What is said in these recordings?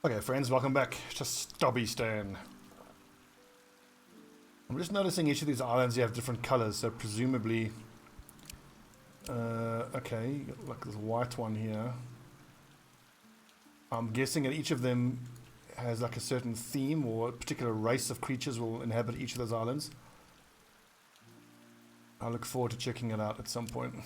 Okay, friends, welcome back to Stobbie Stan. I'm just noticing each of these islands, you have different colors, so presumably... okay, like this white one here. I'm guessing that each of them has like a certain theme or a particular race of creatures will inhabit each of those islands. I look forward to checking it out at some point.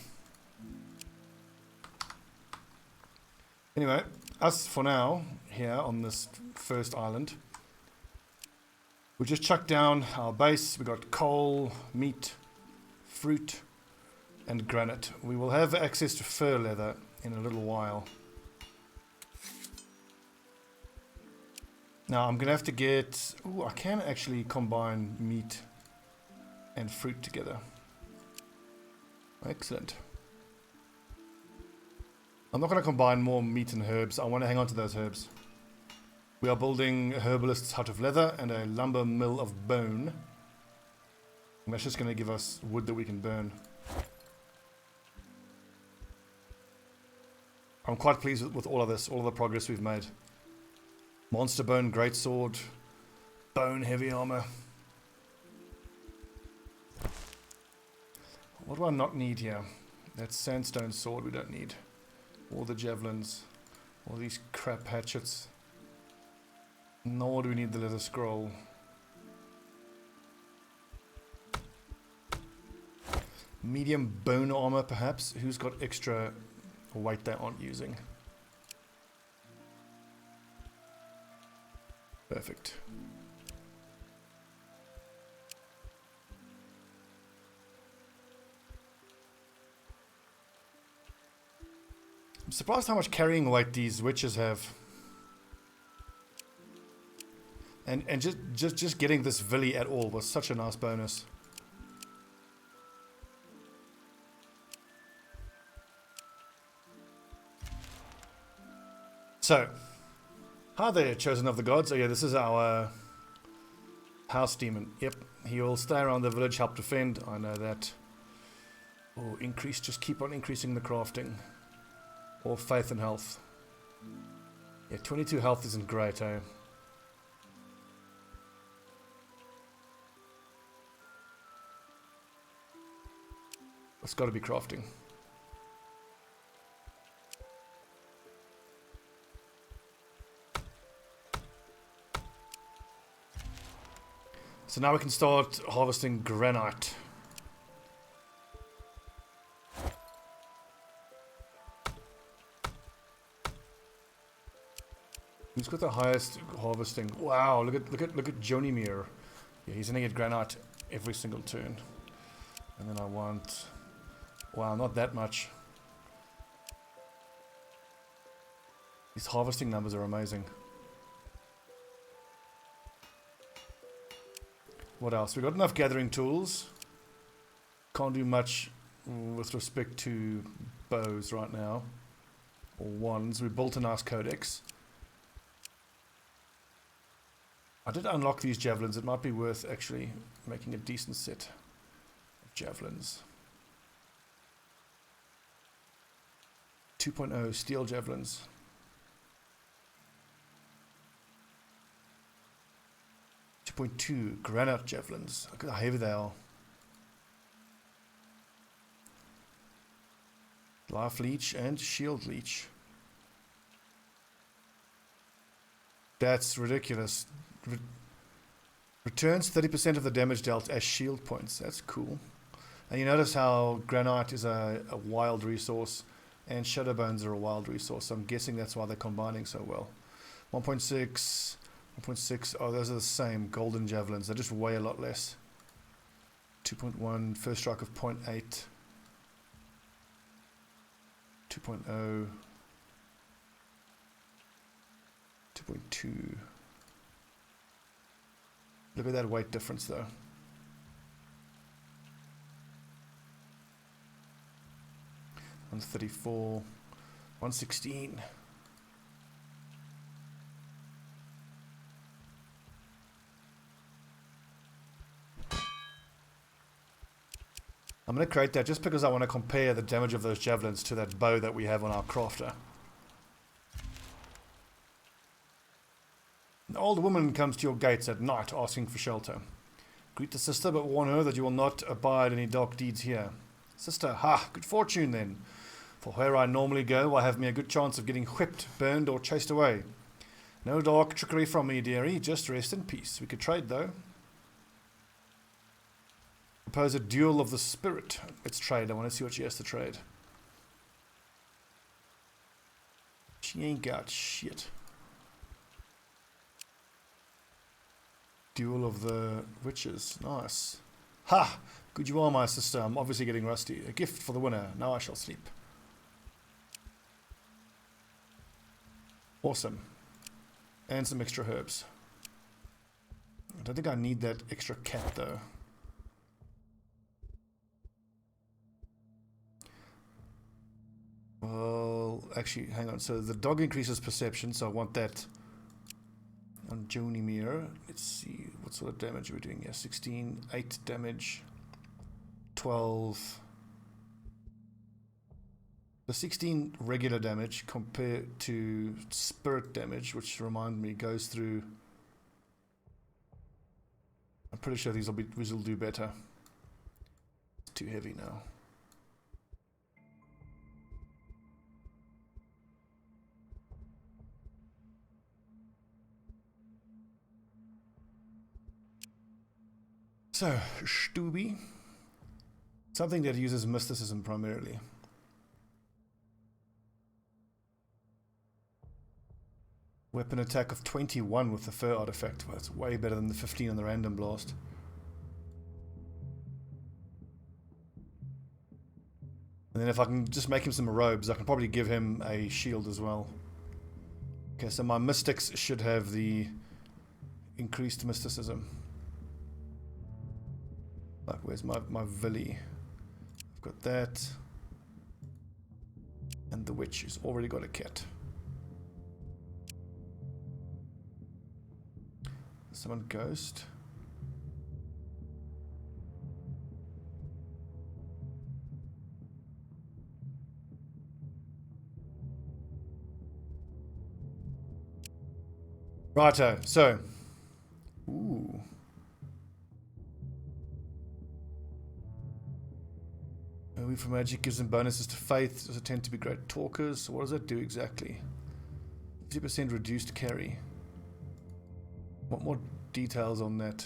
Anyway, us for now, here on this first island. We just chucked down our base. We got coal, meat, fruit, and granite. We will have access to fur leather in a little while. Now I'm gonna have to get... Ooh, I can actually combine meat and fruit together. Excellent. I'm not going to combine more meat and herbs. I want to hang on to those herbs. We are building a herbalist's hut of leather and a lumber mill of bone. And that's just going to give us wood that we can burn. I'm quite pleased with all of this, all of the progress we've made. Monster bone greatsword, bone heavy armor. What do I not need here? That sandstone sword we don't need. All the javelins. All these crap hatchets. Nor do we need the leather scroll. Medium bone armor perhaps. Who's got extra weight they aren't using? Perfect. I'm surprised how much carrying weight these witches have. And just getting this villi at all was such a nice bonus. So, hi there, chosen of the gods. Oh yeah, this is our house demon. Yep, he will stay around the village, help defend. I know that. Oh, increase, just keep on increasing the crafting. Or faith and health. Yeah, 22 health isn't great, eh? It's got to be crafting. So now we can start harvesting granite. Who's got the highest harvesting? Wow, look at Jonimir. Yeah, he's gonna get granite every single turn. And then I want... Wow, not that much. These harvesting numbers are amazing. What else? We got enough gathering tools. Can't do much with respect to bows right now. Or wands. We built a nice codex. I did unlock these javelins. It might be worth actually making a decent set of javelins. 2.0 steel javelins. .2 granite javelins. Look at how heavy they are. Life leech and shield leech. That's ridiculous. Returns 30% of the damage dealt as shield points. That's cool. And you notice how granite is a wild resource and shadow bones are a wild resource. So I'm guessing that's why they're combining so well. 1.6, 1.6. Oh, those are the same golden javelins. They just weigh a lot less. 2.1, first strike of 0.8. 2.0. 2.2. Look at that weight difference though. 134, 116. I'm going to create that just because I want to compare the damage of those javelins to that bow that we have on our crafter. An old woman comes to your gates at night asking for shelter. Greet the sister, but warn her that you will not abide any dark deeds here. Sister, ha, good fortune then. For where I normally go, I have me a good chance of getting whipped, burned, or chased away. No dark trickery from me, dearie, just rest in peace. We could trade, though. Propose a duel of the spirit. Let's trade. I want to see what she has to trade. She ain't got shit. Duel of the witches. Nice. Ha! Good you are, my sister. I'm obviously getting rusty. A gift for the winner. Now I shall sleep. Awesome. And some extra herbs. I don't think I need that extra cat, though. Well, actually, hang on. So the dog increases perception, so I want that on Jonimir. Let's see what sort of damage we're doing here. 16, 8 damage, 12. The 16 regular damage compared to spirit damage, which remind me goes through. I'm pretty sure these will do better. It's too heavy now. So, Stobbie, something that uses mysticism primarily. Weapon attack of 21 with the fur artifact. Well, that's way better than the 15 on the random blast. And then if I can just make him some robes, I can probably give him a shield as well. Okay, so my mystics should have the increased mysticism. Like, where's my Villy? I've got that. And the witch has already got a cat. Summon ghost. Righto, so. Ooh. Moving for magic gives them bonuses to faith. Does it tend to be great talkers? So what does that do exactly? 50% reduced carry. Want more details on that?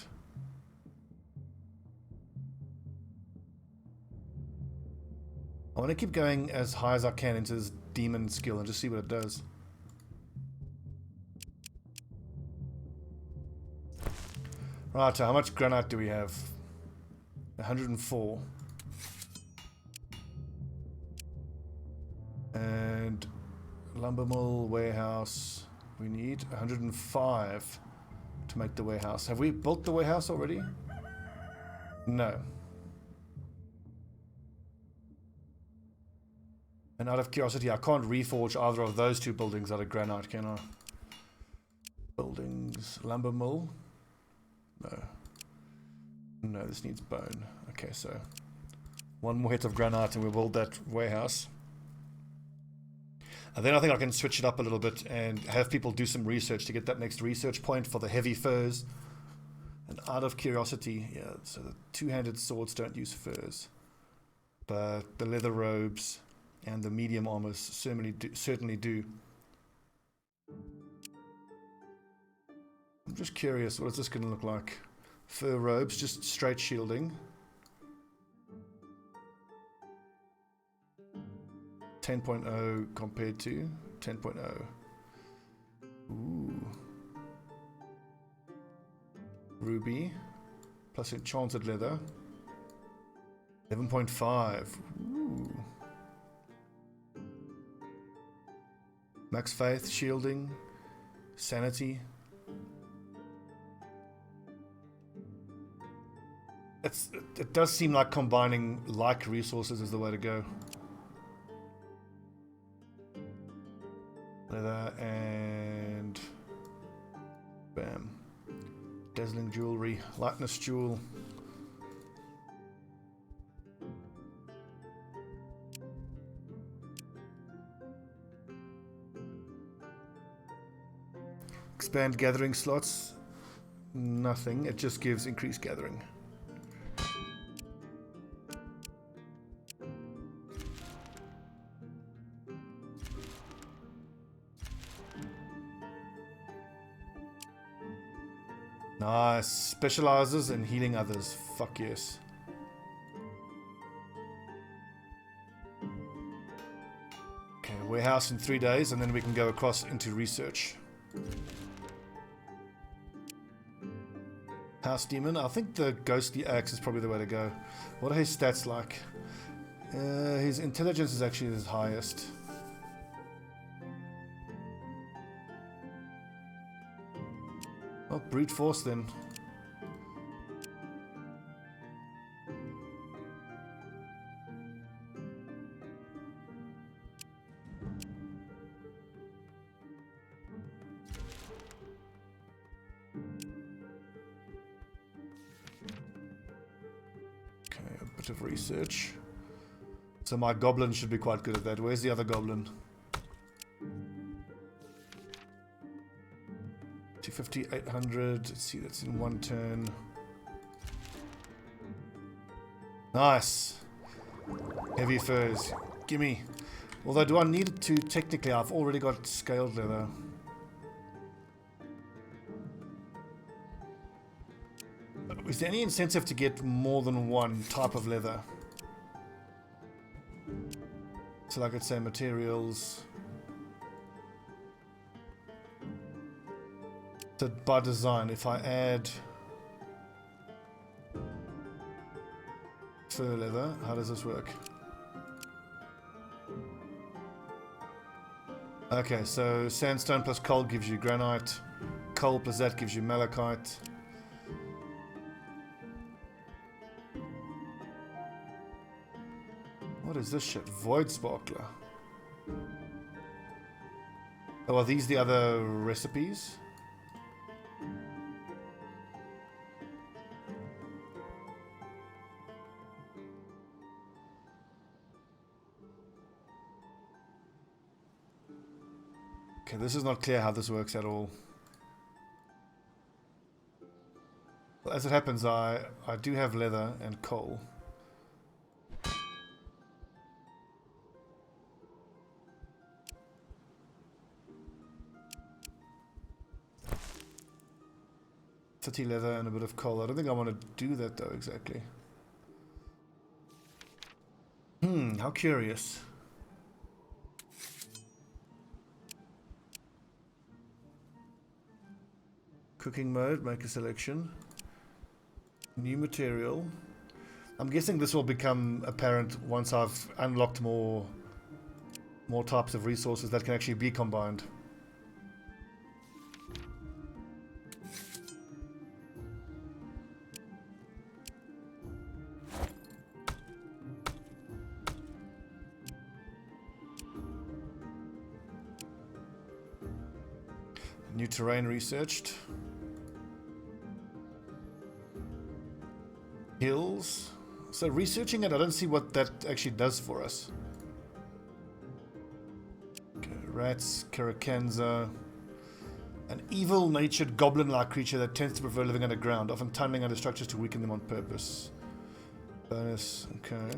I want to keep going as high as I can into this demon skill and just see what it does. Right, so how much granite do we have? 104. And lumber mill, warehouse, we need 105 to make the warehouse. Have we built the warehouse already? No. And out of curiosity, I can't reforge either of those two buildings out of granite, can I? Buildings, lumber mill. No. No, this needs bone. Okay, so one more hit of granite and we'll build that warehouse. And then I think I can switch it up a little bit and have people do some research to get that next research point for the heavy furs. And out of curiosity, yeah, so the two-handed swords don't use furs. But the leather robes and the medium armors certainly do. I'm just curious, what is this going to look like? Fur robes, just straight shielding. 10.0 compared to 10.0. Ooh. Ruby. Plus enchanted leather. 11.5. Ooh. Max faith, shielding, sanity. It does seem like combining like resources is the way to go. Leather and bam. Dazzling jewelry, lightness jewel. Expand gathering slots. Nothing. It just gives increased gathering. Nice. Specializes in healing others. Fuck yes. Okay, warehouse in 3 days, and then we can go across into research. House Demon. I think the Ghostly Axe is probably the way to go. What are his stats like? His intelligence is actually his highest. Oh, brute force then. Okay, a bit of research. So my goblin should be quite good at that. Where's the other goblin? 250, 800. Let's see, that's in 1 turn. Nice. Heavy furs. Gimme. Although, do I need it to? Technically, I've already got scaled leather. Is there any incentive to get more than one type of leather? So, like, let's say materials. So by design, if I add fur leather, how does this work? Okay, so sandstone plus coal gives you granite. Coal plus that gives you malachite. What is this shit? Void sparkler. Oh, are these the other recipes? Okay, this is not clear how this works at all. Well, as it happens, I do have leather and coal. City leather and a bit of coal. I don't think I want to do that though, exactly. How curious. Cooking mode, make a selection. New material. I'm guessing this will become apparent once I've unlocked more types of resources that can actually be combined. New terrain researched. Hills. So researching it, I don't see what that actually does for us. Okay, rats, Karakanza. An evil-natured goblin-like creature that tends to prefer living underground, often tunneling under structures to weaken them on purpose. Bonus, okay.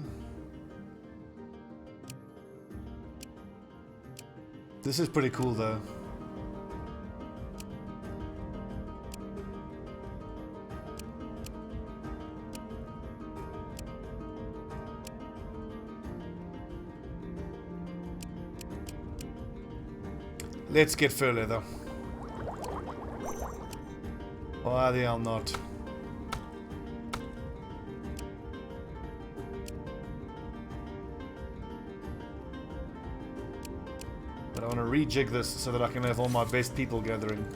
This is pretty cool though. Let's get fur leather. Why the hell not? But I want to rejig this so that I can have all my best people gathering.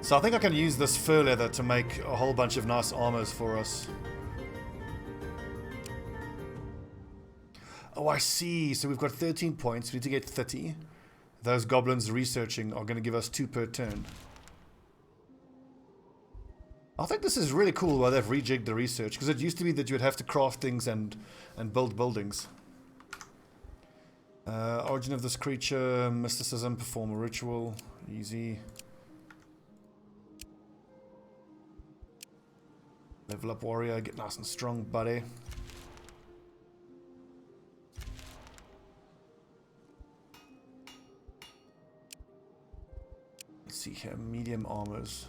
So I think I can use this fur leather to make a whole bunch of nice armors for us. Oh, I see. So we've got 13 points. We need to get 30. Those goblins researching are going to give us 2 per turn. I think this is really cool why they've rejigged the research, because it used to be that you would have to craft things and build buildings. Origin of this creature, mysticism, perform a ritual, easy. Level up warrior, get nice and strong, buddy. Let's see here, medium armors.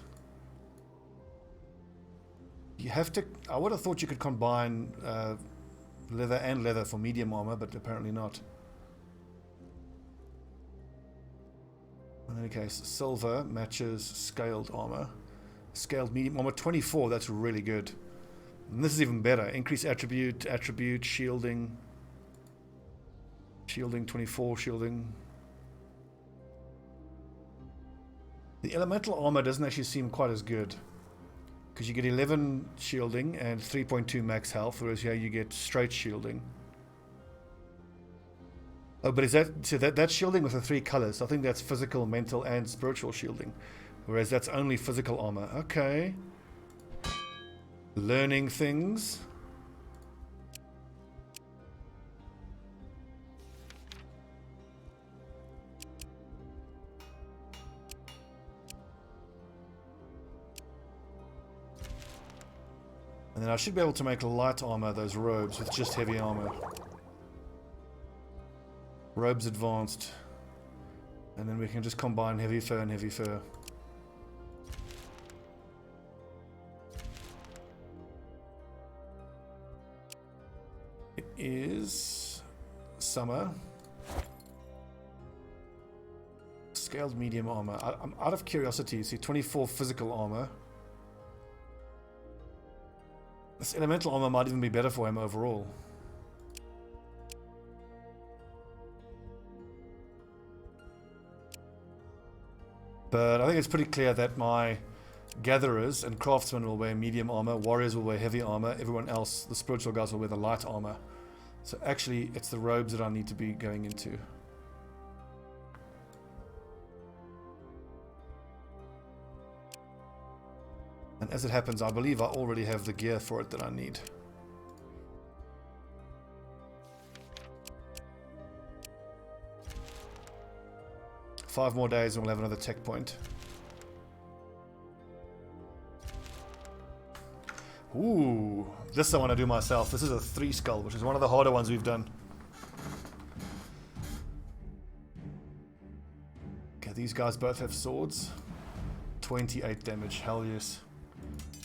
You have to, I would have thought you could combine leather and leather for medium armor, but apparently not. In any case, silver matches scaled armor. Scaled medium armor 24, that's really good. And this is even better. Increase attribute, shielding. Shielding 24, shielding. The elemental armor doesn't actually seem quite as good, because you get 11 shielding and 3.2 max health, whereas here you get straight shielding. Oh, but is that, so that's shielding with the 3 colors. I think that's physical, mental, and spiritual shielding. Whereas that's only physical armor. Okay. Learning things. And then I should be able to make light armor, those robes, with just heavy armor. Robes advanced. And then we can just combine heavy fur and heavy fur. It is summer. Scaled medium armor. I'm out of curiosity. See, 24 physical armor. This elemental armor might even be better for him overall. But I think it's pretty clear that my gatherers and craftsmen will wear medium armor, warriors will wear heavy armor, everyone else, the spiritual guys, will wear the light armor. So actually, it's the robes that I need to be going into. And as it happens, I believe I already have the gear for it that I need. Five more days and we'll have another tech point. Ooh, this I want to do myself. This is a 3 skull, which is one of the harder ones we've done. Okay, these guys both have swords. 28 damage, hell yes.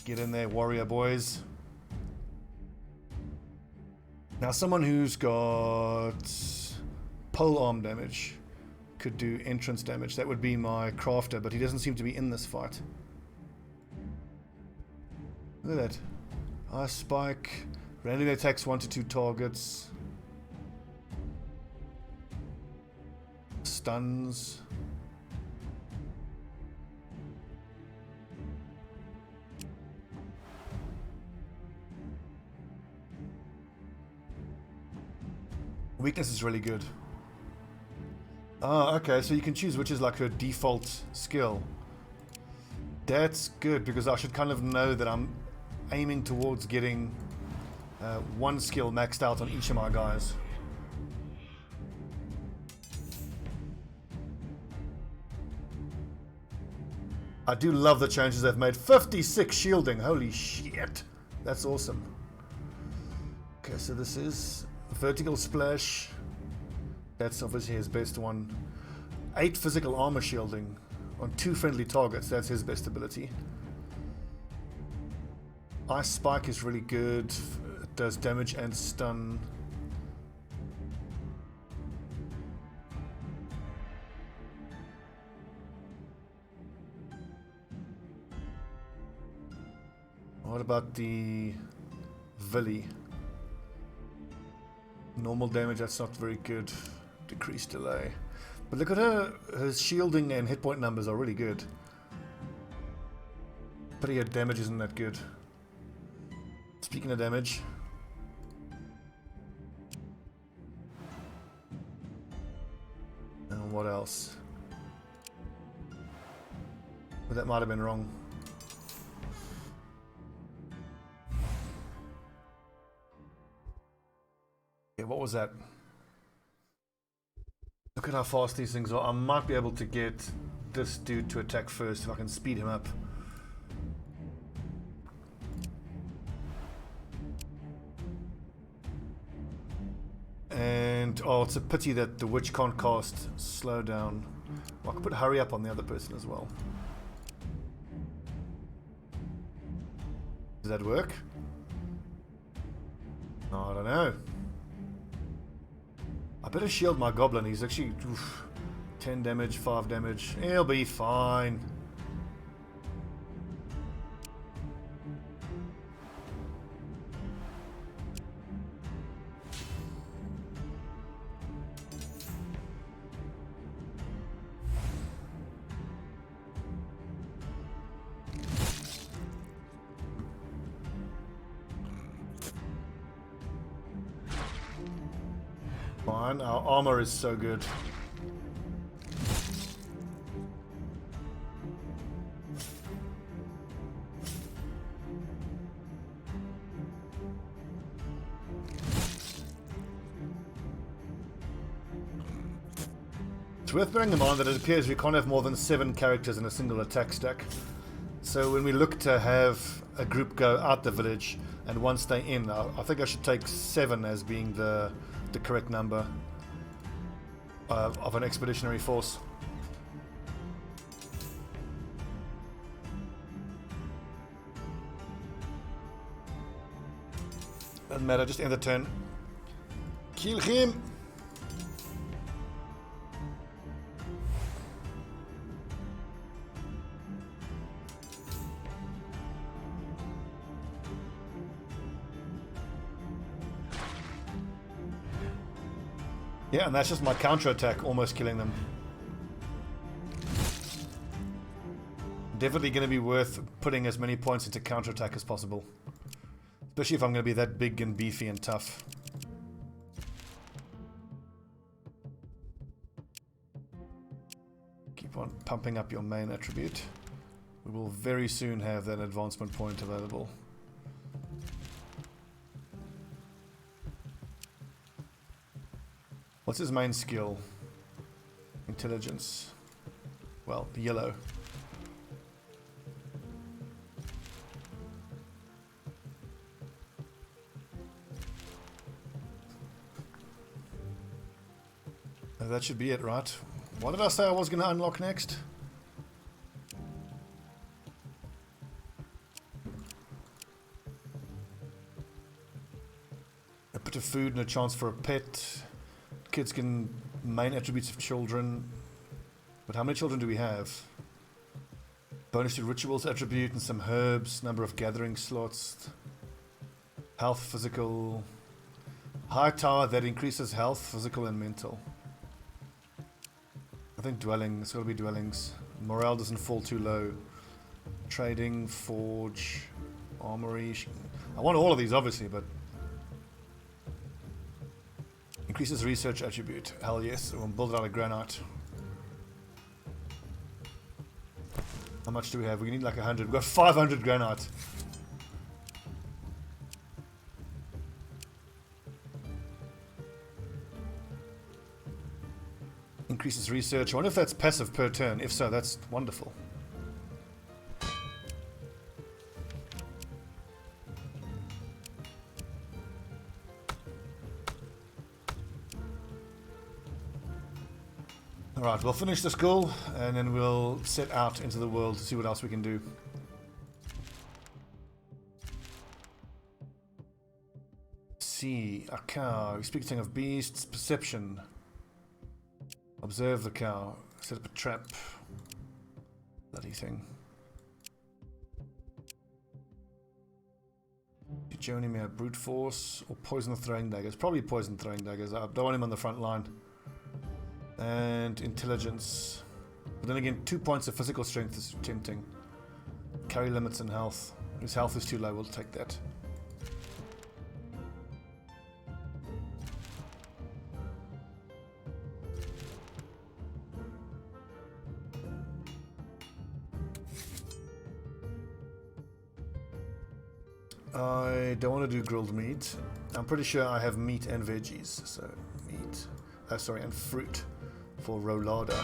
Get in there, warrior boys. Now someone who's got polearm damage could do entrance damage. That would be my crafter, but he doesn't seem to be in this fight. Look at that. Ice spike. Randomly attacks 1 to 2 targets. Stuns. Weakness is really good. Ah, okay, so you can choose which is like her default skill. That's good, because I should kind of know that I'm aiming towards getting one skill maxed out on each of my guys. I do love the changes they've made. 56 shielding, holy shit. That's awesome. Okay, so this is vertical splash. That's obviously his best one. 8 physical armor shielding on 2 friendly targets. That's his best ability. Ice spike is really good. It does damage and stun. What about the Villy? Normal damage, that's not very good. Decreased delay. But look at her shielding and hit point numbers are really good. But her damage isn't that good. Speaking of damage, what else? But that might have been wrong. Yeah, what was that? Look at how fast these things are. I might be able to get this dude to attack first if I can speed him up. And oh, it's a pity that the witch can't cast slow down. Well, I could put hurry up on the other person as well. Does that work? I don't know. I better shield my goblin. He's actually 10 damage, 5 damage. He'll be fine. Fine. Our armor is so good. It's worth bearing in mind that it appears we can't have more than 7 characters in a single attack stack. So when we look to have a group go out the village and one stay in, I think I should take 7 as being the correct number of an expeditionary force. Doesn't matter, just end the turn. Kill him! Yeah, and that's just my counter-attack almost killing them. Definitely going to be worth putting as many points into counter-attack as possible. Especially if I'm going to be that big and beefy and tough. Keep on pumping up your main attribute. We will very soon have that advancement point available. What's his main skill? Intelligence. Well, yellow. That should be it, right? What did I say I was going to unlock next? A bit of food and a chance for a pet. Kids can main attributes of children, but how many children do we have? Bonus to rituals attribute and some herbs, number of gathering slots, health, physical, high tower that increases health, physical and mental. I think dwelling, it's got to be dwellings. Morale doesn't fall too low. Trading, forge, armory. I want all of these obviously, but increases research attribute. Hell yes, we'll build it out of granite. How much do we have? We need like 100. We've got 500 granite. Increases research. I wonder if that's passive per turn. If so, that's wonderful. Alright, we'll finish the school and then we'll set out into the world to see what else we can do. See, a cow. Speaking of beasts, perception. Observe the cow. Set up a trap. Bloody thing. Journey me a brute force or poison the throwing daggers. Probably poison throwing daggers. I don't want him on the front line. And intelligence. But then again, 2 points of physical strength is tempting. Carry limits and health. His health is too low, we'll take that. I don't want to do grilled meat. I'm pretty sure I have meat and veggies. So meat, sorry, and fruit for roulada.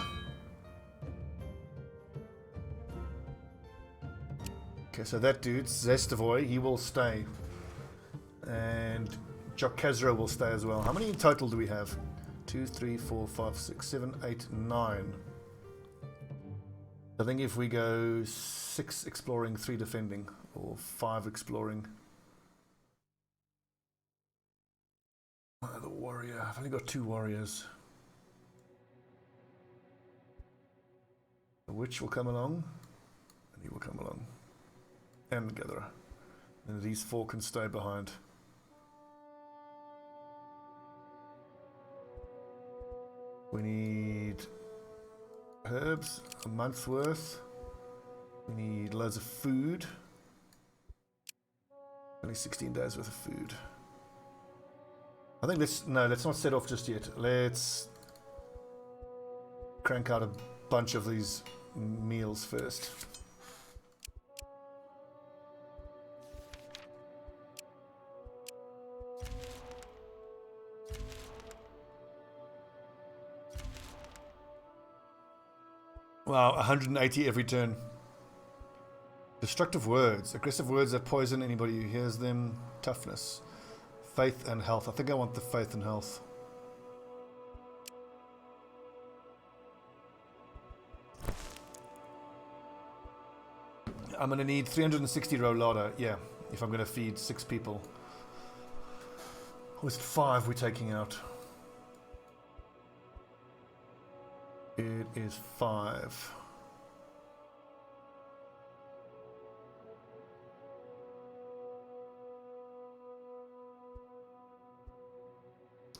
Okay, so that dude, Zestavoy, he will stay. And Jock Kazro will stay as well. How many in total do we have? 2, 3, 4, 5, 6, 7, 8, 9. I think if we go 6 exploring, 3 defending, or 5 exploring. The warrior. I've only got 2 warriors. The witch will come along, and he will come along. And the gatherer. And these 4 can stay behind. We need herbs, a month's worth. We need loads of food. Only 16 days worth of food. I think let's not set off just yet. Let's crank out a bunch of these meals first. Wow, 180 every turn. Destructive words. Aggressive words that poison anybody who hears them. Toughness. Faith and health. I think I want the faith and health. I'm going to need 360 roulada. Yeah, if I'm going to feed 6 people. Or is it 5 we're taking out? It is 5.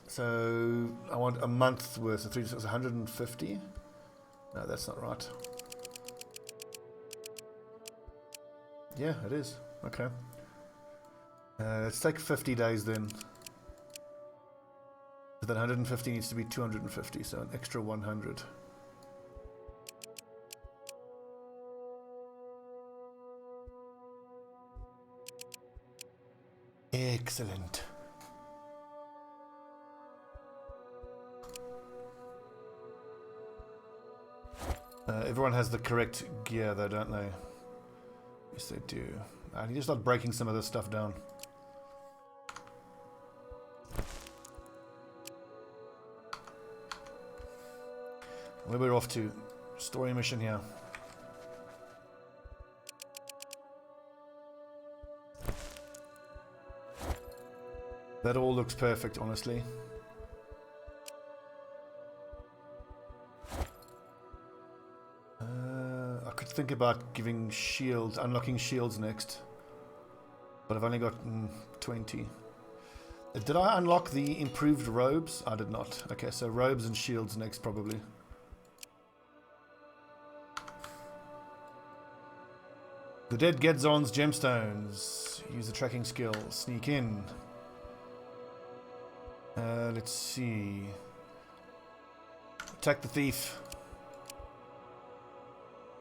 So I want a month's worth of 3 to 6, 150. No, that's not right. Yeah, it is. Okay. Let's take 50 days then. So that 150 needs to be 250, so an extra 100. Excellent. Everyone has the correct gear though, don't they? Yes, they do. I need to start breaking some of this stuff down. Where we're off to? Story mission here. That all looks perfect, honestly. I could think about giving shields, unlocking shields next. But I've only got 20. Did I unlock the improved robes? I did not. Okay, so robes and shields next, probably. The Dead Gedzon's gemstones. Use the tracking skill. Sneak in. Let's see. Attack the thief.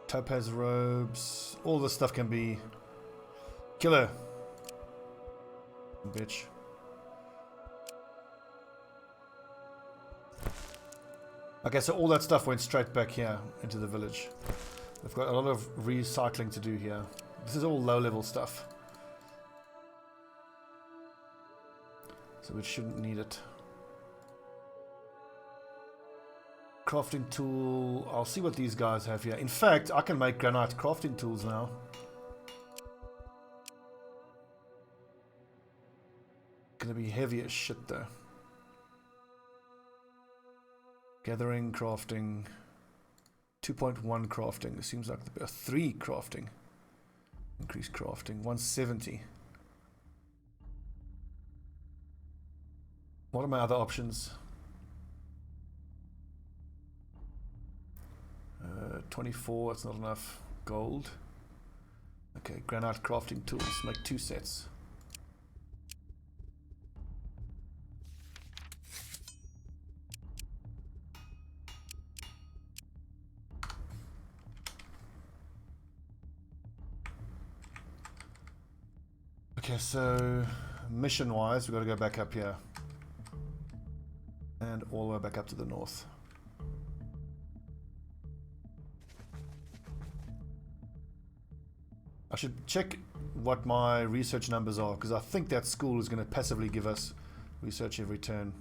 Topaz robes. All this stuff can be. Killer. Bitch. Okay, so all that stuff went straight back here into the village. We've got a lot of recycling to do here. This is all low-level stuff. So we shouldn't need it. Crafting tool. I'll see what these guys have here. In fact, I can make granite crafting tools now. Gonna be heavy as shit though. Gathering, crafting. 2.1 crafting. It seems like the 3 crafting. Increase crafting. 170. What are my other options? 24, that's not enough. Gold. Okay, granite crafting tools. Make 2 sets. Okay, so mission-wise, we've got to go back up here. And all the way back up to the north. I should check what my research numbers are, because I think that school is going to passively give us research every turn.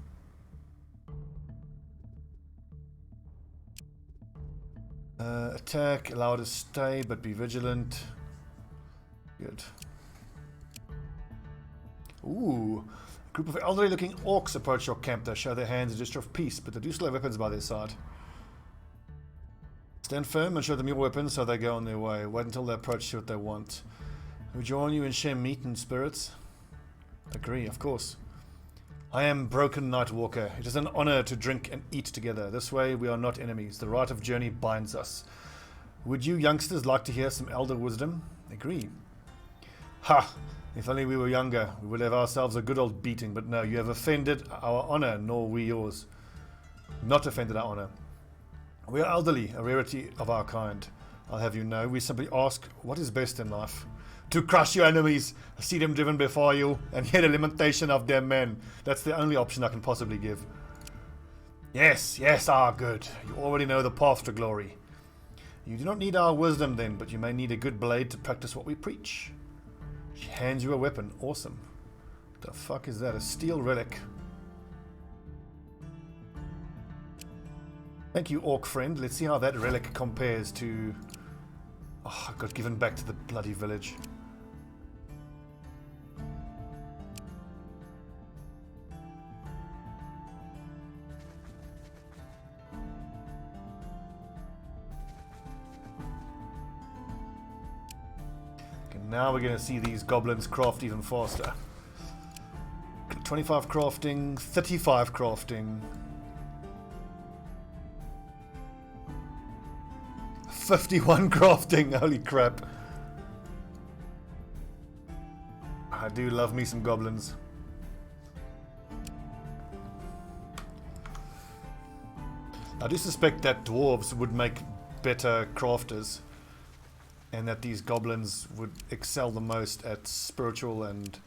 Attack, allow to stay, but be vigilant. Good. Ooh. A group of elderly looking orcs approach your camp. They show their hands a gesture of peace, but they do still have weapons by their side. Stand firm and show them your weapons so they go on their way. Wait until they approach you what they want. We join you and share meat and spirits? Agree, of course. I am Broken Nightwalker. It is an honor to drink and eat together. This way we are not enemies. The rite of journey binds us. Would you youngsters like to hear some elder wisdom? Agree. Ha! If only we were younger, we would have ourselves a good old beating, but no, you have offended our honor, nor we yours. Not offended our honor. We are elderly, a rarity of our kind. I'll have you know, we simply ask, what is best in life? To crush your enemies, see them driven before you, and hear the lamentation of their men. That's the only option I can possibly give. Yes, yes, good. You already know the path to glory. You do not need our wisdom then, but you may need a good blade to practice what we preach. She hands you a weapon. Awesome. What the fuck is that? A steel relic. Thank you, orc friend. Let's see how that relic compares to... Oh, I got given back to the bloody village. Okay, now we're going to see these goblins craft even faster. 25 crafting, 35 crafting. 51 crafting, holy crap. I do love me some goblins. I do suspect that dwarves would make better crafters, and that these goblins would excel the most at spiritual and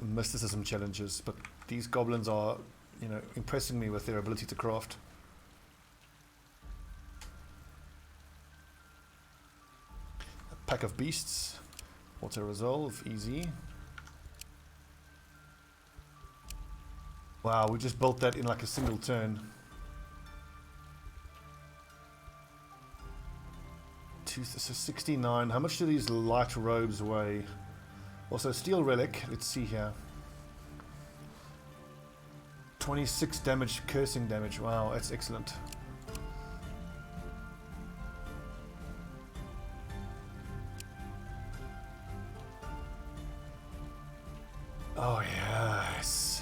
mysticism challenges, but these goblins are, you know, impressing me with their ability to craft. Pack of beasts, auto resolve, easy. Wow, we just built that in like a single turn. So 69. How much do these light robes weigh? Also, steel relic. Let's see here. 26 damage, cursing damage. Wow, that's excellent. Oh, yes.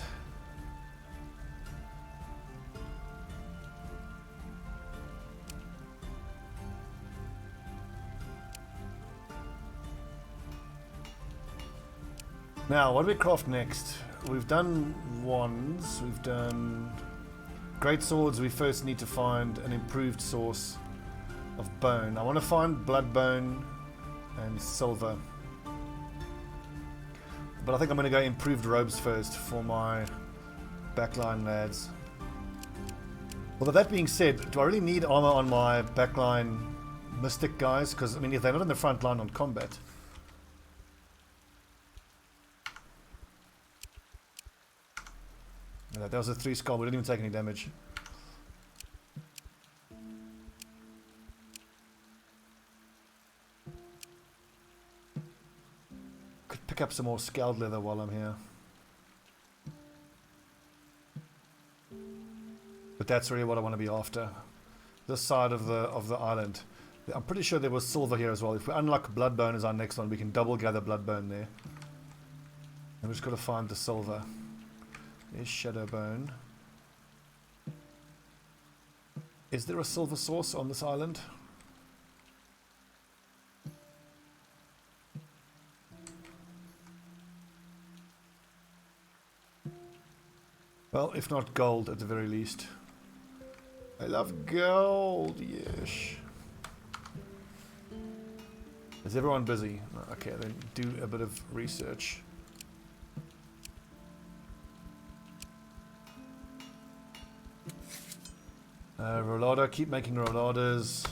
Now, what do we craft next? We've done wands, we've done great swords. We first need to find an improved source of bone. I want to find blood bone and silver. But I think I'm going to go improved robes first for my backline lads. Although that being said, do I really need armor on my backline mystic guys? Because, I mean, if they're not in the front line on combat. No, that was a 3 skull, we didn't even take any damage. Could pick up some more scaled leather while I'm here. But that's really what I want to be after. This side of the island. I'm pretty sure there was silver here as well. If we unlock Bloodbone as our next one, we can double gather Bloodbone there. And we just got to find the silver. There's Shadowbone. Is there a silver source on this island? Well, if not gold at the very least. I love gold, yes. Is everyone busy? Okay, then do a bit of research. Rollada, keep making rolladas.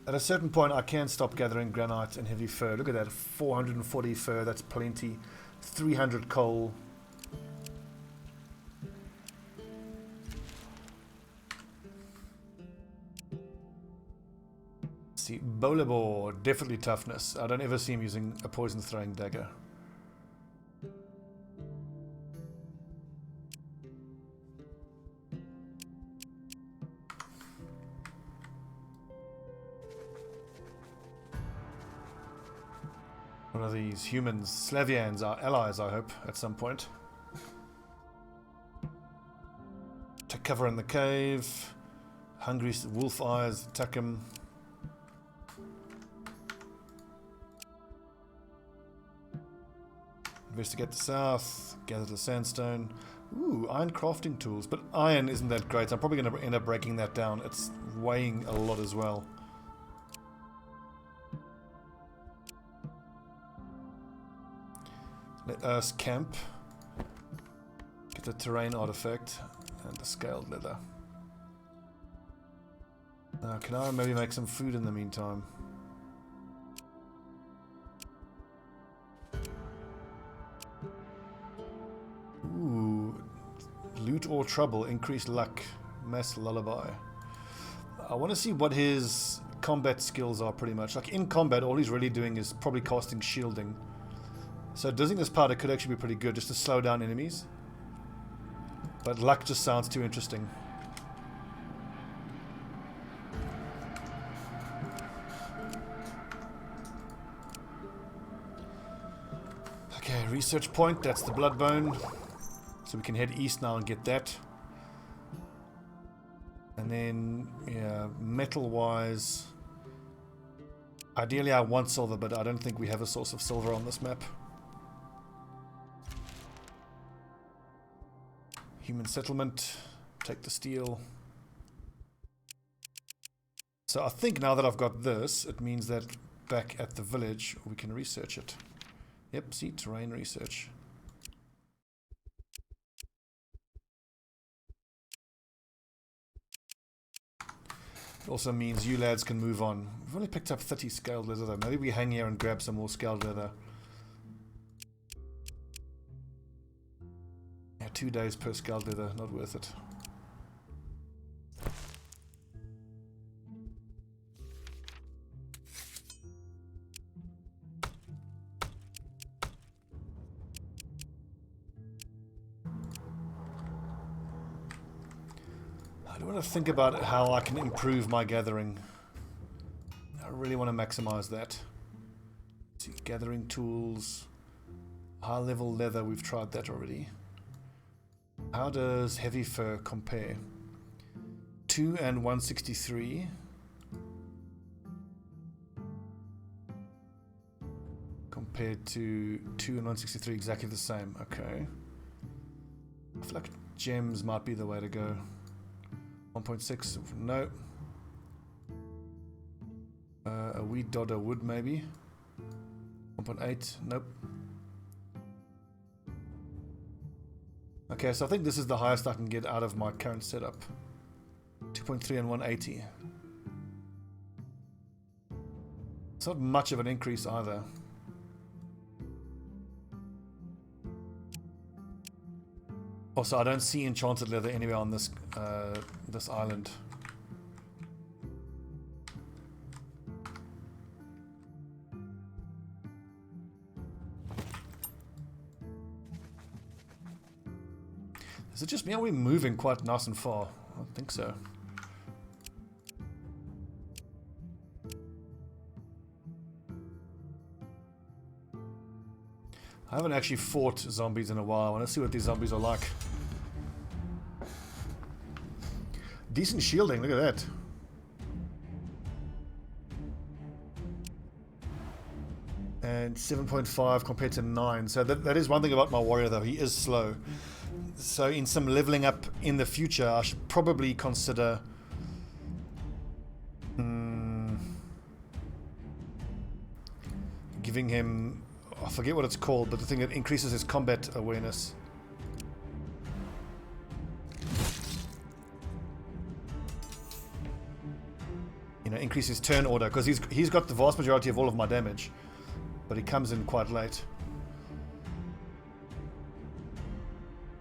At a certain point, I can stop gathering granite and heavy fur. Look at that, 440 fur, that's plenty. 300 coal. See, Bolibor, definitely toughness. I don't ever see him using a poison throwing dagger. One of these humans, Slavians, are allies, I hope, at some point. Take cover in the cave. Hungry wolf eyes, attack him. Investigate the south, gather the sandstone. Ooh, iron crafting tools. But iron isn't that great. I'm probably going to end up breaking that down. It's weighing a lot as well. Let us camp. Get the terrain artifact and the scaled leather. Now, can I maybe make some food in the meantime? Ooh, loot or trouble, increased luck, mass lullaby. I want to see what his combat skills are pretty much. Like in combat, all he's really doing is probably casting shielding. So dizziness powder could actually be pretty good just to slow down enemies. But luck just sounds too interesting. Okay, research point, that's the blood bone. So we can head east now and get that. And then, yeah, metal-wise, ideally I want silver, but I don't think we have a source of silver on this map. Human settlement, take the steel. So I think now that I've got this, it means that back at the village we can research it. Yep, see, terrain research. It also means you lads can move on. We've only picked up 30 scaled leather though. Maybe we hang here and grab some more scaled leather. Yeah, 2 days per scaled leather, not worth it. I want to think about how I can improve my gathering. I really want to maximize that. See, gathering tools, high level leather, we've tried that already. How does heavy fur compare? 2 and 163. Compared to 2 and 163, exactly the same. Okay. I feel like gems might be the way to go. 1.6, no. A wee dodder wood maybe. 1.8, nope. Okay, so I think this is the highest I can get out of my current setup. 2.3 and 180. It's not much of an increase either. Also, I don't see enchanted leather anywhere on this this island. Is it just me? Are we moving quite nice and far? I don't think so. I haven't actually fought zombies in a while. I want to see what these zombies are like. Decent shielding, look at that. And 7.5 compared to 9. So that is one thing about my warrior though, he is slow. So in some leveling up in the future, I should probably consider giving him, I forget what it's called, but the thing that increases his combat awareness. you know, increase his turn order, because he's got the vast majority of all of my damage, but he comes in quite late.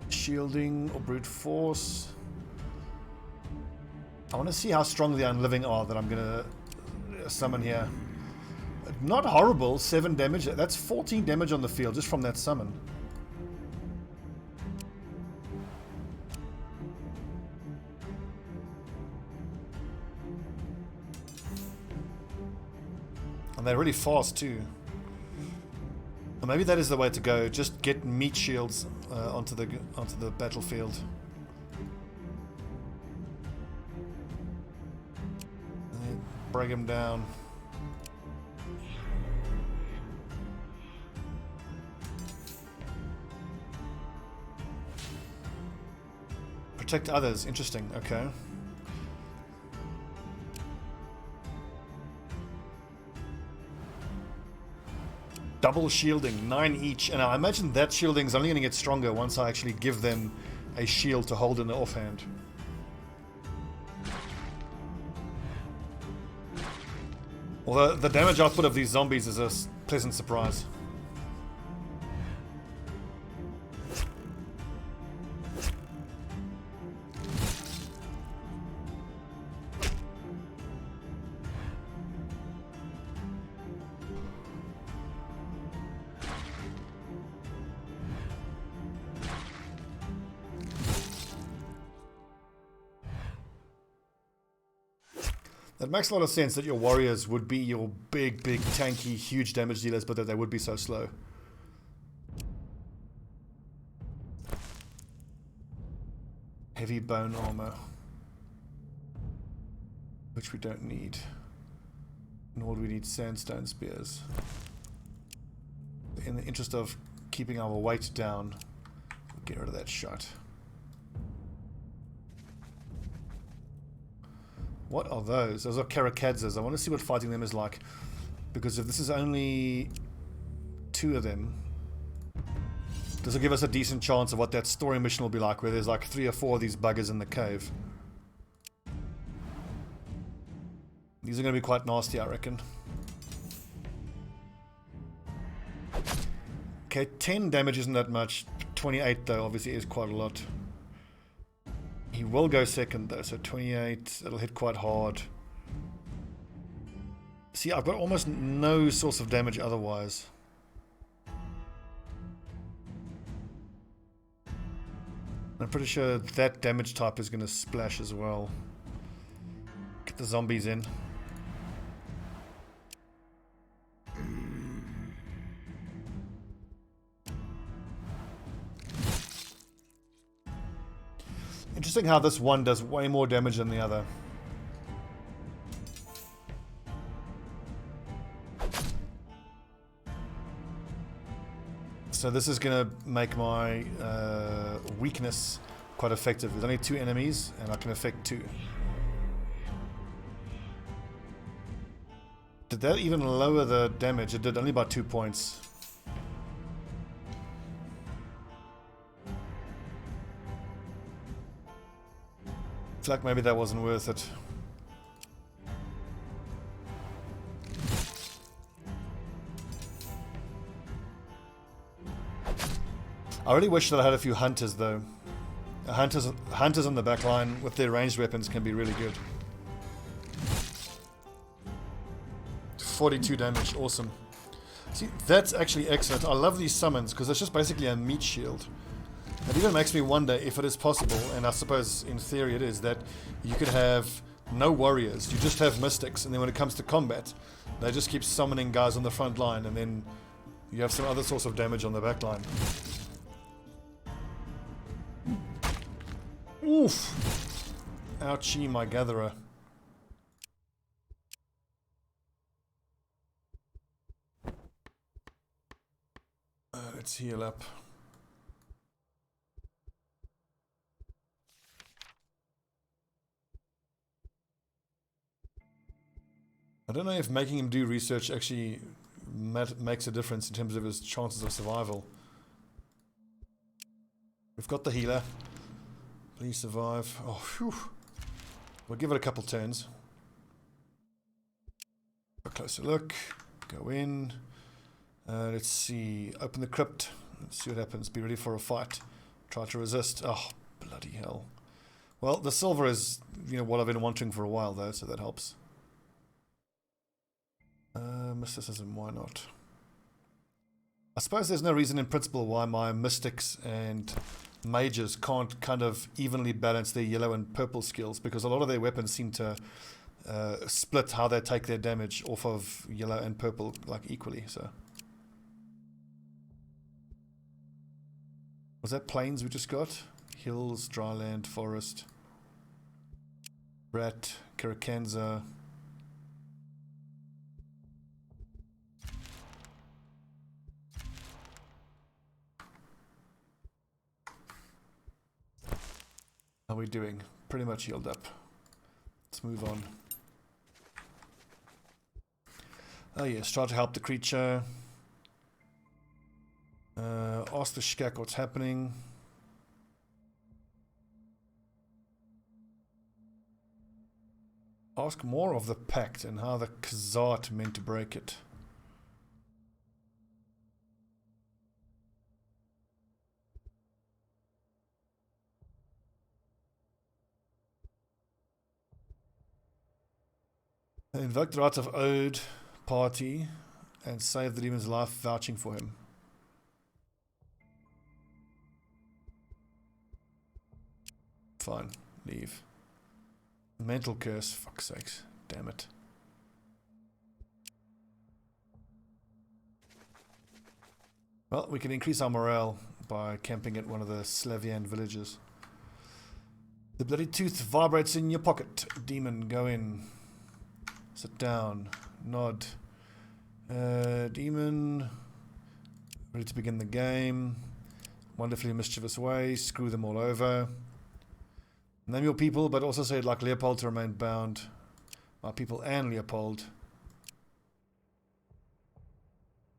Shielding or brute force. I want to see how strong the unliving are that I'm gonna summon here. Not horrible, 7 damage. That's 14 damage on the field just from that summon. And they're really fast too. Or maybe that is the way to go. Just get meat shields onto the battlefield. And then break them down. Protect others. Interesting. Okay. Double shielding, 9 each, and I imagine that shielding is only going to get stronger once I actually give them a shield to hold in the offhand. Although the damage output of these zombies is a pleasant surprise. It makes a lot of sense that your warriors would be your big, tanky, huge damage dealers, but that they would be so slow. Heavy bone armor. Which we don't need. Nor do we need sandstone spears. In the interest of keeping our weight down, we'll get rid of that shot. What are those? Those are karakadzas. I want to see what fighting them is like. Because if this is only 2 of them, this will give us a decent chance of what that story mission will be like, where there's like 3 or 4 of these buggers in the cave. These are going to be quite nasty, I reckon. Okay, 10 damage isn't that much. 28 though, obviously is quite a lot. He will go second though, so 28, it'll hit quite hard. See, I've got almost no source of damage otherwise. I'm pretty sure that damage type is going to splash as well. Get the zombies in. Interesting how this one does way more damage than the other. So this is going to make my weakness quite effective. There's only 2 enemies and I can affect 2. Did that even lower the damage? It did only by 2 points. I feel like maybe that wasn't worth it. I really wish that I had a few hunters though. Hunters on the back line with their ranged weapons can be really good. 42 damage, awesome. See, that's actually excellent. I love these summons because it's just basically a meat shield. It even makes me wonder if it is possible, and I suppose in theory it is, that you could have no warriors, you just have mystics, and then when it comes to combat, they just keep summoning guys on the front line, and then you have some other source of damage on the back line. Oof! Ouchie, my gatherer. Let's heal up. I don't know if making him do research actually makes a difference in terms of his chances of survival. We've got the healer. Please survive. Oh, phew. We'll give it a couple turns. A closer look. Go in. Let's see. Open the crypt. Let's see what happens. Be ready for a fight. Try to resist. Oh, bloody hell. Well, the silver is, what I've been wanting for a while, though, so that helps. Mysticism, why not? I suppose there's no reason in principle why my mystics and mages can't kind of evenly balance their yellow and purple skills, because a lot of their weapons seem to split how they take their damage off of yellow and purple, like, equally, so. Was that plains we just got? Hills, dryland, forest. Brat, Karakanza. How are we doing? Pretty much healed up. Let's move on. Oh yes, try to help the creature. Ask the Shkak what's happening. Ask more of the pact and how the Khazat meant to break it. Invoke the rights of Ode party and save the demon's life, vouching for him. Fine, leave. Mental curse, fuck's sakes, damn it. Well, we can increase our morale by camping at one of the Slavian villages. The bloody tooth vibrates in your pocket. Demon, go in. Sit down. Nod. Demon. Ready to begin the game. Wonderfully mischievous way. Screw them all over. Name your people, but also say it like Leopold to remain bound. My people and Leopold.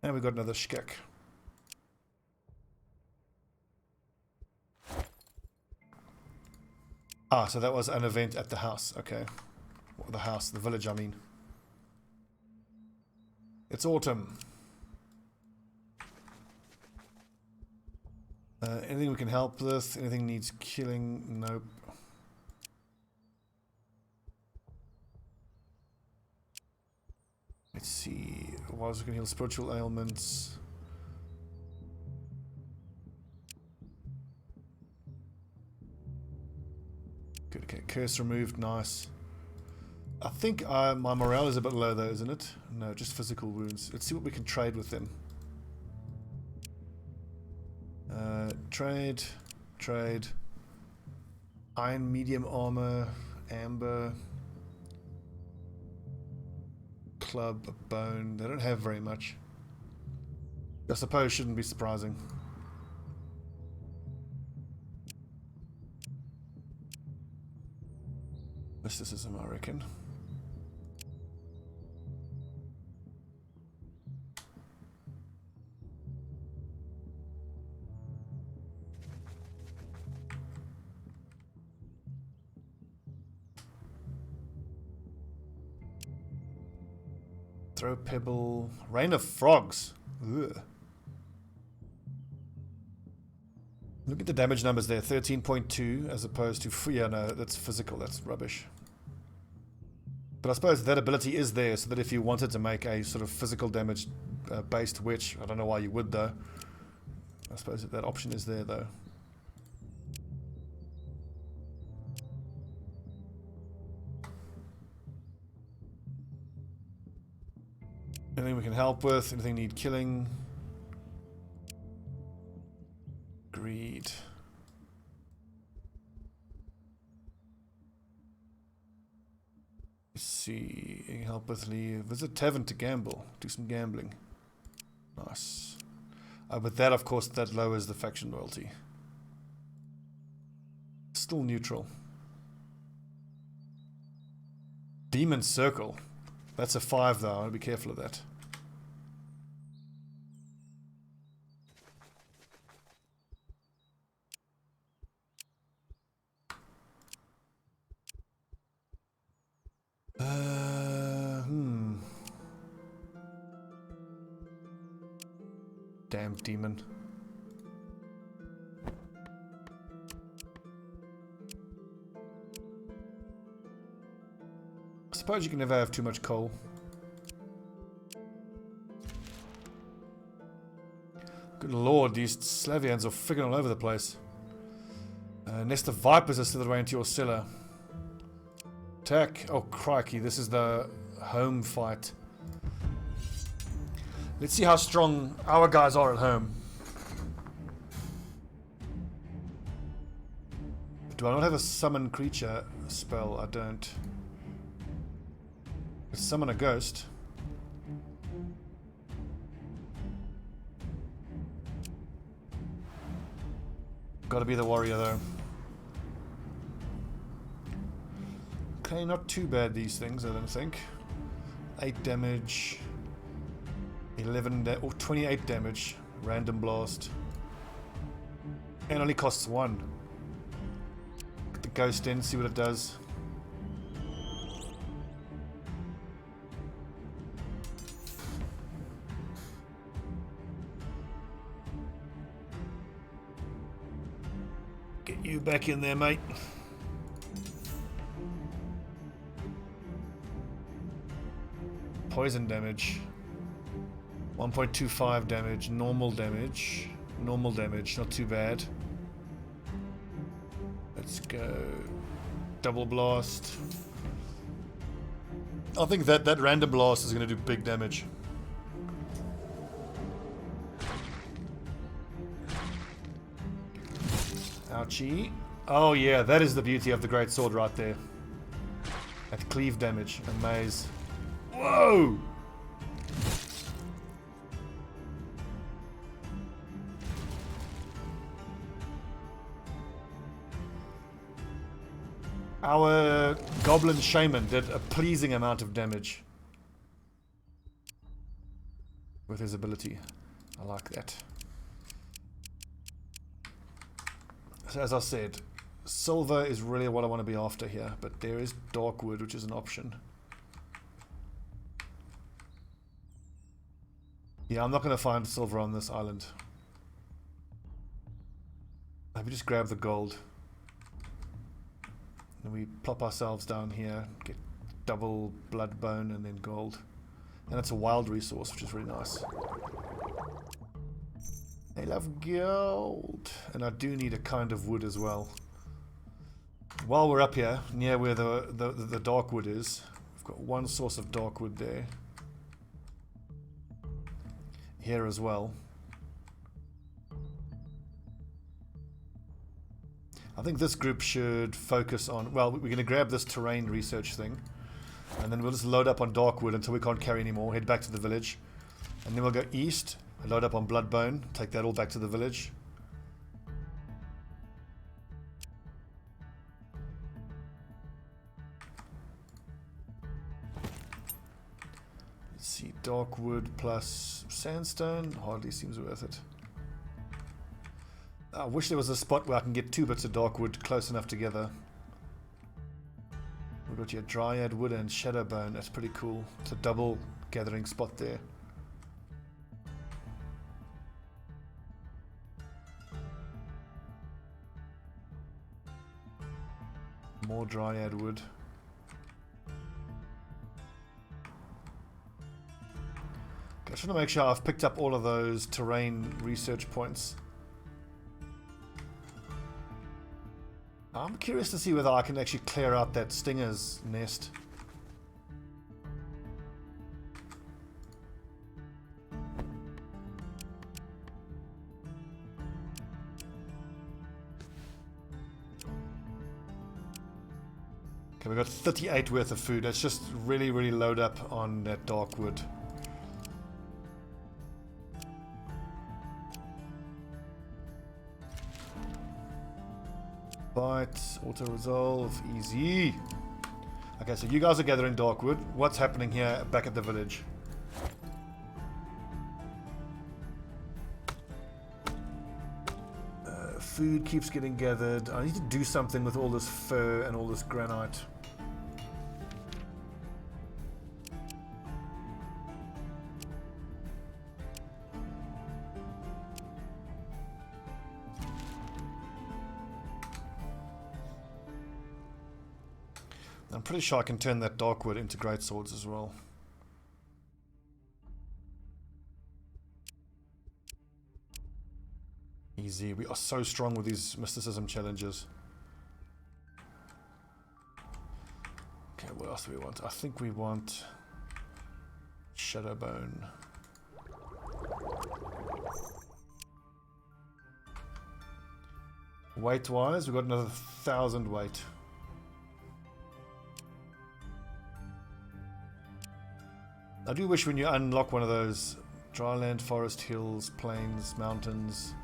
And we got another Shkek. Ah, so that was an event at the house. Okay. Well, the house, the village, I mean. It's autumn. Anything we can help with? Anything needs killing? Nope. Let's see. Was we can heal spiritual ailments. Good, okay. Curse removed, nice. I think my morale is a bit low though, isn't it? No, just physical wounds. Let's see what we can trade with them. Trade. Iron medium armor, amber. Club, a bone. They don't have very much. I suppose shouldn't be surprising. Mysticism, I reckon. Throw pebble. Rain of frogs. Ugh. Look at the damage numbers there. 13.2 as opposed to... Yeah, no, that's physical. That's rubbish. But I suppose that ability is there so that if you wanted to make a sort of physical damage based witch, I don't know why you would though. I suppose that option is there though. Anything we can help with? Anything need killing? Greed. Let's see. Any help with Lee? Visit tavern to gamble. Do some gambling. Nice. But that, of course, that lowers the faction loyalty. Still neutral. Demon Circle. That's a 5 though. I'll be careful of that. Damn demon. I suppose you can never have too much coal. Good lord, these Slavians are friggin' all over the place. Nest of vipers has slithered away into your cellar. Attack. Oh, crikey, this is the home fight. Let's see how strong our guys are at home. Do I not have a summon creature spell? I don't. Let's summon a ghost. Gotta be the warrior though. Okay, not too bad these things, I don't think. 8 damage. 28 damage. Random blast. And only costs 1. Get the ghost in, see what it does. Get you back in there, mate. Poison damage. 1.25 damage. Normal damage. Normal damage. Not too bad. Let's go. Double blast. I think that random blast is going to do big damage. Ouchie. Oh yeah, that is the beauty of the great sword right there. At cleave damage. Amaze. Whoa! Our goblin shaman did a pleasing amount of damage with his ability. I like that. So as I said, silver is really what I want to be after here, but there is dark wood, which is an option. Yeah, I'm not going to find silver on this island. Maybe just grab the gold. And we plop ourselves down here, get double blood bone and then gold. And it's a wild resource, which is really nice. I love gold. And I do need a kind of wood as well. While we're up here, near where the dark wood is, we've got one source of dark wood there. Here as well. I think this group should focus on, well, we're going to grab this terrain research thing, and then we'll just load up on Darkwood until we can't carry anymore, head back to the village, and then we'll go east, and load up on Bloodbone, take that all back to the village. Let's see, Darkwood plus Sandstone, hardly seems worth it. I wish there was a spot where I can get 2 bits of dark wood close enough together. We've got here Dryad Wood and Shadowbone. That's pretty cool. It's a double gathering spot there. More Dryad Wood. I just want to make sure I've picked up all of those terrain research points. I'm curious to see whether I can actually clear out that stinger's nest. Okay, we've got 38 worth of food. Let's just really, really load up on that dark wood. Bite, auto-resolve, easy. Okay, so you guys are gathering Darkwood. What's happening here back at the village? Food keeps getting gathered. I need to do something with all this fur and all this granite. I'm pretty sure I can turn that Darkwood into great swords as well. Easy. We are so strong with these mysticism challenges. Okay, what else do we want? I think we want Shadowbone. Weight-wise, we've got another 1,000 weight. I do wish when you unlock one of those dryland, forest, hills, plains, mountains.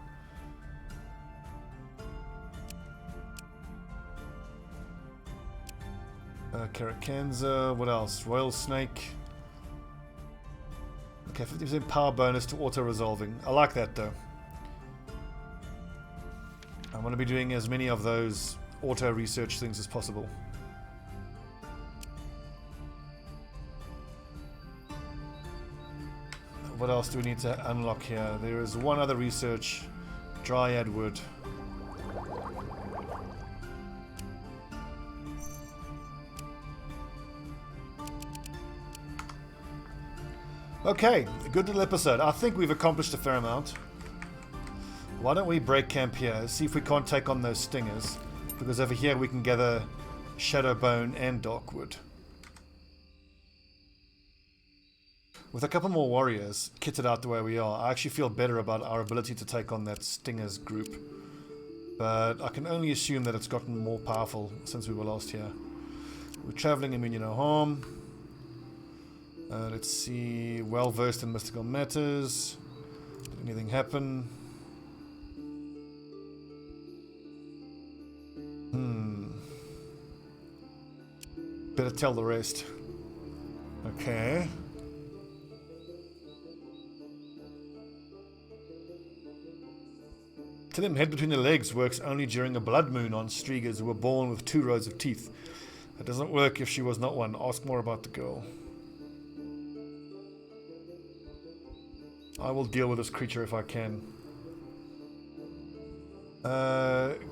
Karakanza, what else? Royal Snake. Okay, 50% power bonus to auto-resolving. I like that though. I want to be doing as many of those auto-research things as possible. What else do we need to unlock here? There is one other research. Dryad Wood. Okay, a good little episode. I think we've accomplished a fair amount. Why don't we break camp here, see if we can't take on those stingers, because over here we can gather Shadowbone and Darkwood. With a couple more warriors kitted out the way we are, I actually feel better about our ability to take on that stingers group. But I can only assume that it's gotten more powerful since we were last here. We're traveling immune to no harm. Let's see, well versed in mystical matters. Did anything happen? Better tell the rest. Okay. Tell him head between the legs works only during a blood moon on Striegers who were born with 2 rows of teeth. It doesn't work if she was not one. Ask more about the girl. I will deal with this creature if I can.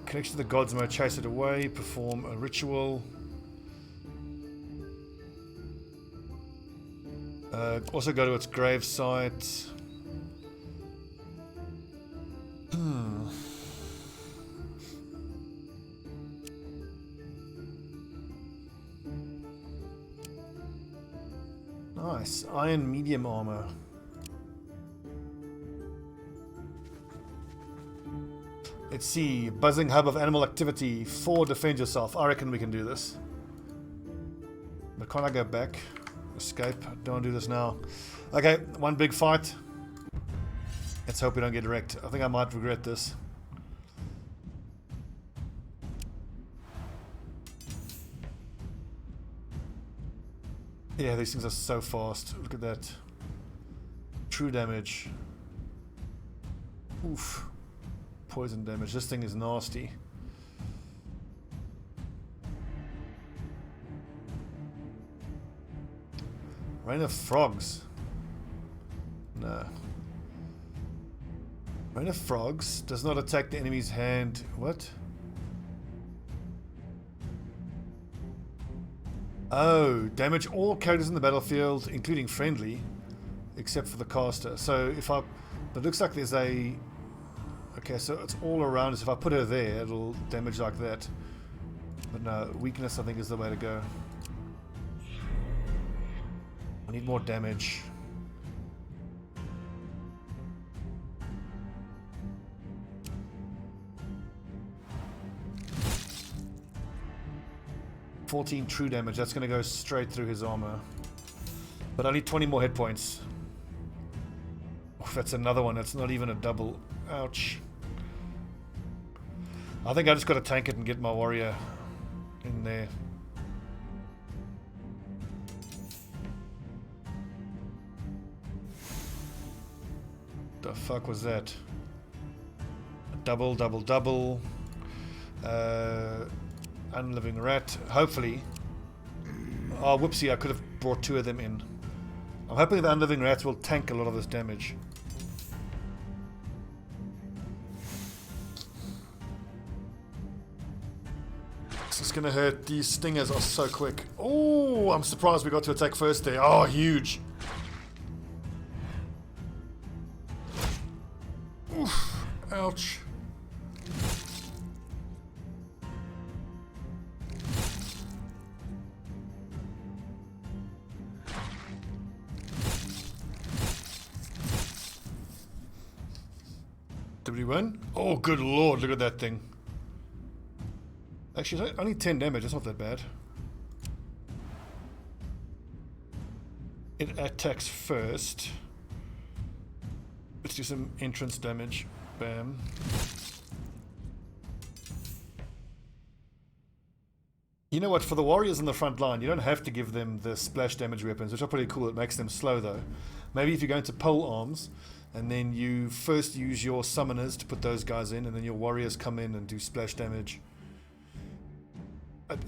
Connection to the gods may chase it away. Perform a ritual. Also go to its grave site. Nice. Iron medium armor. Let's see. Buzzing hub of animal activity. 4, defend yourself. I reckon we can do this. But can't I go back? Escape. Don't do this now. Okay, one big fight. Let's hope we don't get wrecked. I think I might regret this. Yeah, these things are so fast. Look at that. True damage. Oof. Poison damage. This thing is nasty. Rain of Frogs. No. Rain of Frogs does not attack the enemy's hand. What? Oh, damage all characters in the battlefield, including friendly, except for the caster. So if I... It looks like there's a... Okay, so it's all around us. If I put her there, it'll damage like that. But no, weakness I think is the way to go. I need more damage. $14 true damage. That's going to go straight through his armor. But I need 20 more hit points. Oh, that's another one. That's not even a double. Ouch. I think I just got to tank it and get my warrior in there. The fuck was that? Double, double, double. Unliving rat. Hopefully. Oh, whoopsie, I could have brought 2 of them in. I'm hoping the unliving rats will tank a lot of this damage. It's going to hurt. These stingers are so quick. Oh, I'm surprised we got to attack first there. Oh, huge. Oof. Ouch. Did we win? Oh, good lord, look at that thing. Actually, it's only 10 damage, that's not that bad. It attacks first. Let's do some entrance damage. Bam. You know what, for the warriors in the front line, you don't have to give them the splash damage weapons, which are pretty cool. It makes them slow though. Maybe if you're going to pole arms, and then you first use your summoners to put those guys in, and then your warriors come in and do splash damage.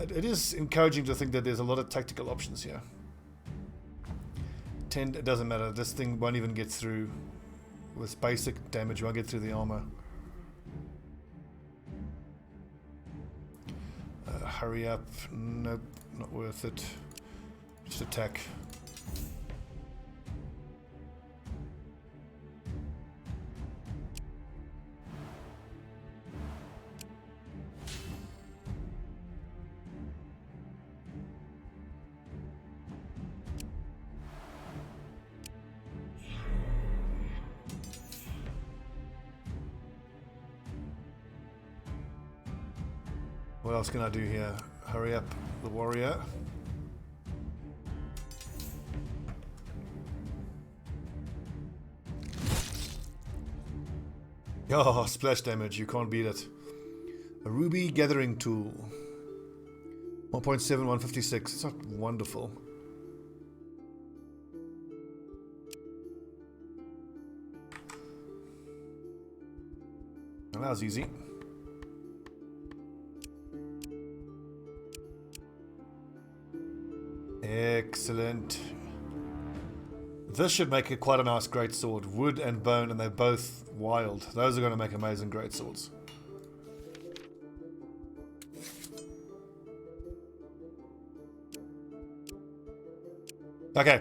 It is encouraging to think that there's a lot of tactical options here. 10, it doesn't matter. This thing won't even get through. With basic damage, you won't get through the armor. Hurry up. Nope, not worth it. Just attack. What else can I do here? Hurry up the warrior. Oh, splash damage, you can't beat it. A ruby gathering tool. 1.7, 156. It's not wonderful. Well, that was easy. Excellent. This should make it quite a nice greatsword. Wood and bone, and they're both wild. Those are going to make amazing greatswords. Okay,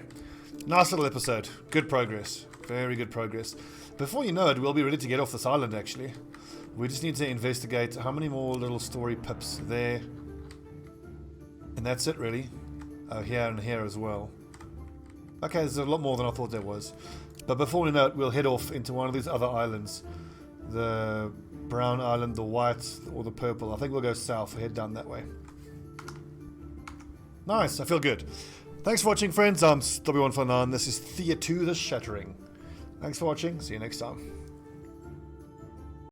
nice little episode. Good progress. Very good progress. Before you know it, we'll be ready to get off this island, actually. We just need to investigate how many more little story pips there. And that's it, really. Here and here as well. Okay, there's a lot more than I thought there was. But before we know it, we'll head off into one of these other islands. The brown island, the white, or the purple. I think we'll go south, head down that way. Nice, I feel good. Thanks for watching, friends. I'm Stobbie149. This is Thea 2, The Shattering. Thanks for watching. See you next time.